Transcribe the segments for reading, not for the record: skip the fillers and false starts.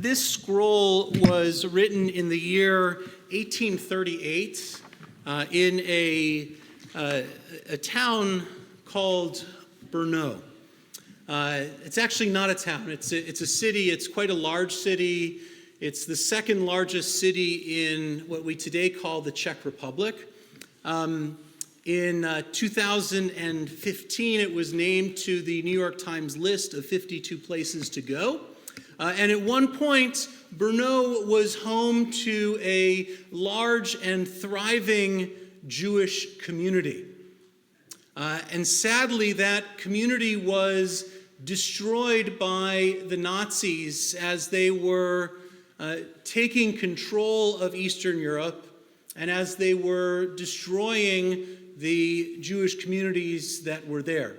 This scroll was written in the year 1838 in a town called Brno. It's actually not a town. It's a city. It's quite a large city. It's the second largest city in what we today call the Czech Republic. In 2015, it was named to the New York Times list of 52 places to go. And at one point, Brno was home to a large and thriving Jewish community. And sadly, that community was destroyed by the Nazis as they were taking control of Eastern Europe and as they were destroying the Jewish communities that were there.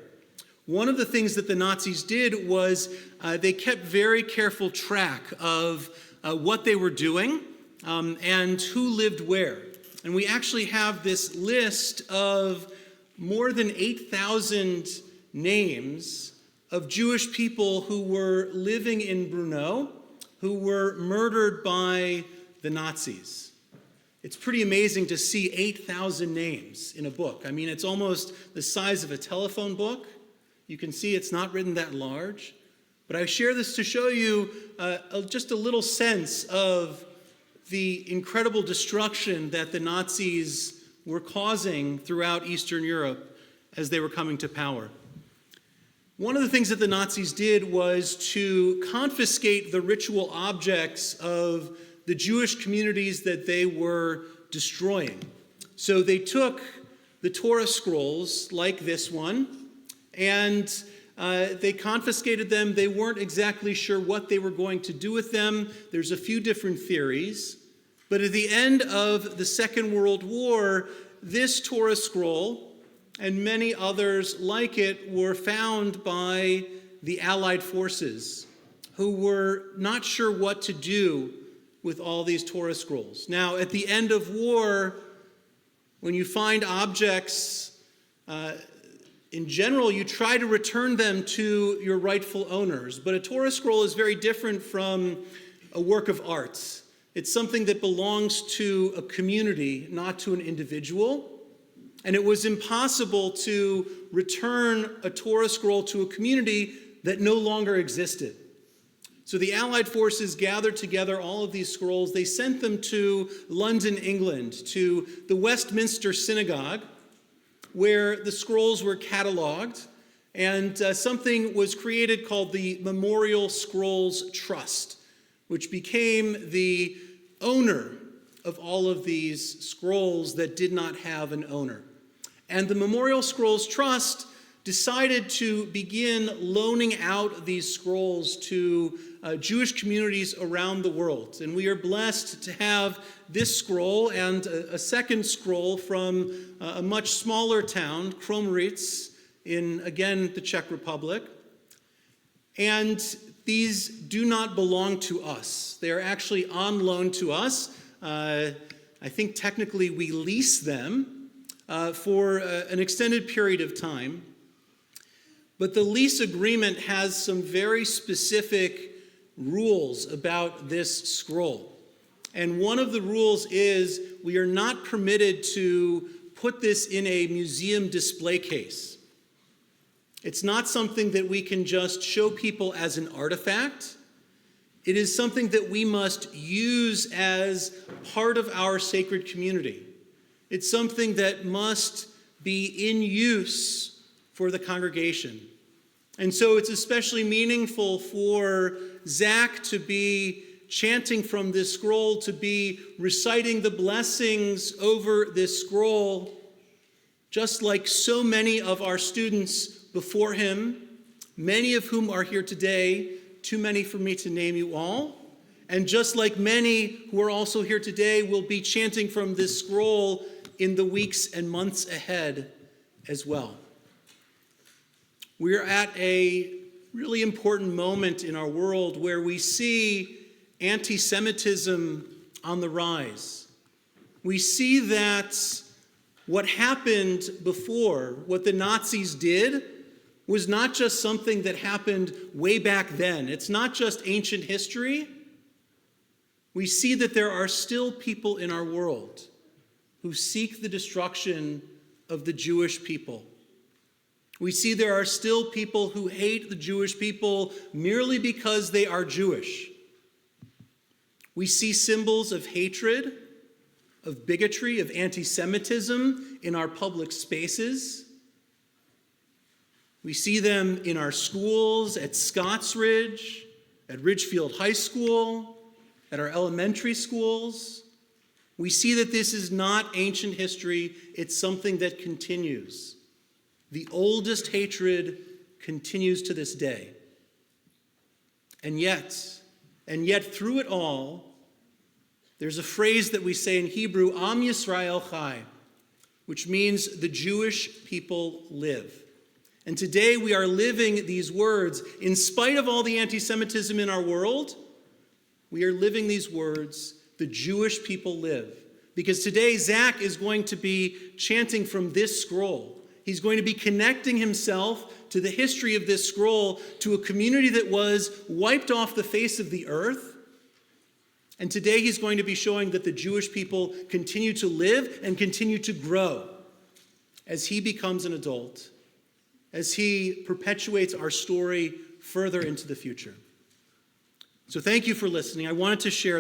One of the things that the Nazis did was they kept very careful track of what they were doing and who lived where. And we actually have this list of more than 8,000 names of Jewish people who were living in Brno, who were murdered by the Nazis. It's pretty amazing to see 8,000 names in a book. I mean, it's almost the size of a telephone book. You can see it's not written that large. But I share this to show you just a little sense of the incredible destruction that the Nazis were causing throughout Eastern Europe as they were coming to power. One of the things that the Nazis did was to confiscate the ritual objects of the Jewish communities that they were destroying. So they took the Torah scrolls, like this one, and they confiscated them. They weren't exactly sure what they were going to do with them. There's a few different theories. But at the end of the Second World War, this Torah scroll and many others like it were found by the Allied forces, who were not sure what to do with all these Torah scrolls. Now, at the end of war, when you find objects, in general, you try to return them to your rightful owners. But a Torah scroll is very different from a work of art. It's something that belongs to a community, not to an individual. And it was impossible to return a Torah scroll to a community that no longer existed. So the Allied forces gathered together all of these scrolls. They sent them to London, England, to the Westminster Synagogue, where the scrolls were cataloged, and something was created called the Memorial Scrolls Trust, which became the owner of all of these scrolls that did not have an owner. And the Memorial Scrolls Trust decided to begin loaning out these scrolls to Jewish communities around the world. And we are blessed to have this scroll and a second scroll from a much smaller town, Kromeritz, in, again, the Czech Republic. And these do not belong to us. They are actually on loan to us. I think technically we lease them for an extended period of time. But the lease agreement has some very specific rules about this scroll. And one of the rules is we are not permitted to put this in a museum display case. It's not something that we can just show people as an artifact. It is something that we must use as part of our sacred community. It's something that must be in use for the congregation. And so it's especially meaningful for Zach to be chanting from this scroll, to be reciting the blessings over this scroll, just like so many of our students before him, many of whom are here today, too many for me to name you all. And just like many who are also here today will be chanting from this scroll in the weeks and months ahead as well. We're at a really important moment in our world where we see anti-Semitism on the rise. We see that what happened before, what the Nazis did, was not just something that happened way back then. It's not just ancient history. we see that there are still people in our world who seek the destruction of the Jewish people. We see there are still people who hate the Jewish people merely because they are Jewish. We see symbols of hatred, of bigotry, of anti-Semitism in our public spaces. We see them in our schools, at Scotts Ridge, at Ridgefield High School, at our elementary schools. We see that this is not ancient history, it's something that continues. The oldest hatred continues to this day. And yet through it all, there's a phrase that we say in Hebrew, Am Yisrael Chai, which means the Jewish people live. And today we are living these words. In spite of all the anti-Semitism in our world, we are living these words, the Jewish people live. Because today Zach is going to be chanting from this scroll. He's going to be connecting himself to the history of this scroll, to a community that was wiped off the face of the earth. And today he's going to be showing that the Jewish people continue to live and continue to grow as he becomes an adult, as he perpetuates our story further into the future. So thank you for listening. I wanted to share